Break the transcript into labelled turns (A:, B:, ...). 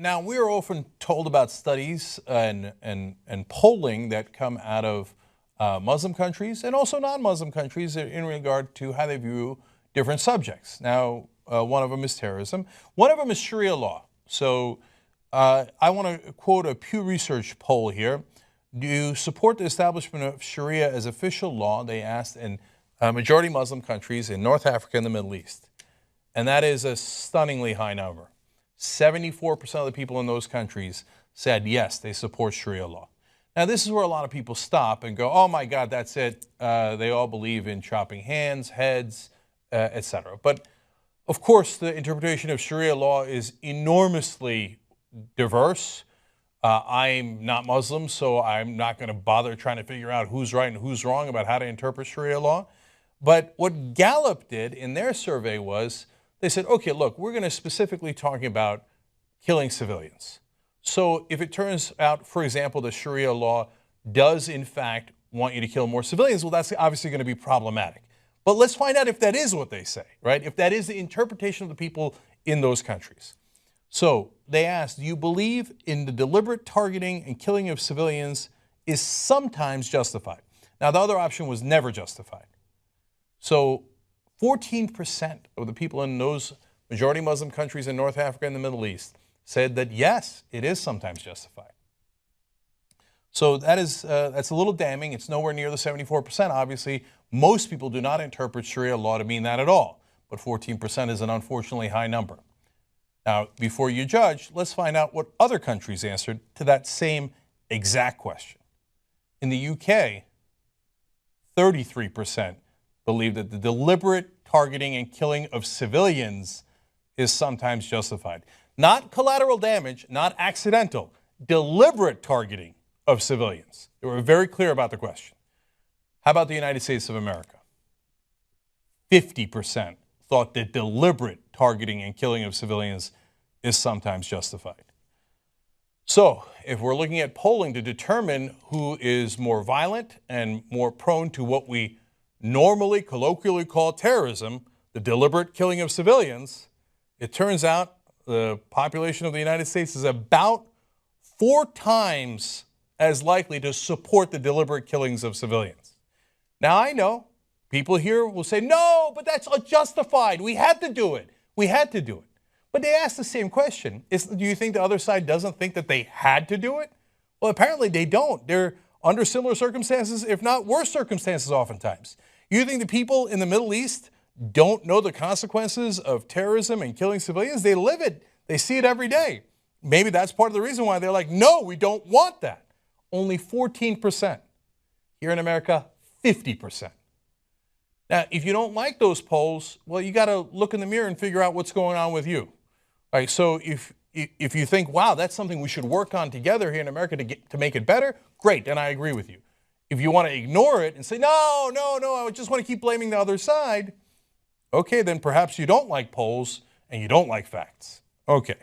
A: Now, we are often told about studies and polling that come out of Muslim countries and also non-Muslim countries in regard to how they view different subjects. Now, one of them is terrorism. One of them is Sharia law. So I want to quote a Pew Research poll here. Do you support the establishment of Sharia as official law? They asked in majority Muslim countries in North Africa and the Middle East. And that is a stunningly high number. 74% of the people in those countries said yes, they support Sharia law. Now, this is where a lot of people stop and go, oh my God, that's it. They all believe in chopping hands, heads, etc. But of course, the interpretation of Sharia law is enormously diverse. I'm not Muslim, so I'm not going to bother trying to figure out who's right and who's wrong about how to interpret Sharia law. But what Gallup did in their survey was they said, okay, look, we're going to specifically talk about killing civilians. So if it turns out, for example, that Sharia law does in fact want you to kill more civilians, well, that's obviously going to be problematic. But let's find out if that is what they say, right? If that is the interpretation of the people in those countries. So they asked, do you believe in the deliberate targeting and killing of civilians is sometimes justified? Now, the other option was never justified. So 14% of the people in those majority Muslim countries in North Africa and the Middle East said that yes, it is sometimes justified. So that's a little damning. It's nowhere near the 74%. Obviously, most people do not interpret Sharia law to mean that at all. But 14% is an unfortunately high number. Now, before you judge, let's find out what other countries answered to that same exact question. In the UK, 33% believe that the deliberate targeting and killing of civilians is sometimes justified. Not collateral damage, not accidental, deliberate targeting of civilians. They were very clear about the question. How about the United States of America? 50% thought that deliberate targeting and killing of civilians is sometimes justified. So, if we're looking at polling to determine who is more violent and more prone to what we normally, colloquially call terrorism, the deliberate killing of civilians, it turns out the population of the United States is about 4 times as likely to support the deliberate killings of civilians. Now, I know people here will say, no, but that's unjustified. We had to do it. We had to do it. But they ask the same question. Do you think the other side doesn't think that they had to do it? Well, apparently they don't. They're under similar circumstances, if not worse circumstances oftentimes. You think the people in the Middle East don't know the consequences of terrorism and killing civilians? They live it. They see it every day. Maybe that's part of the reason why they're like, no, we don't want that. Only 14%. Here in America, 50%. Now, if you don't like those polls, well, you got to look in the mirror and figure out what's going on with you. All right, so if you think, wow, that's something we should work on together here in America to make it better, great, then I agree with you. If you want to ignore it and say, no, I just want to keep blaming the other side, okay, then perhaps you don't like polls and you don't like facts. Okay.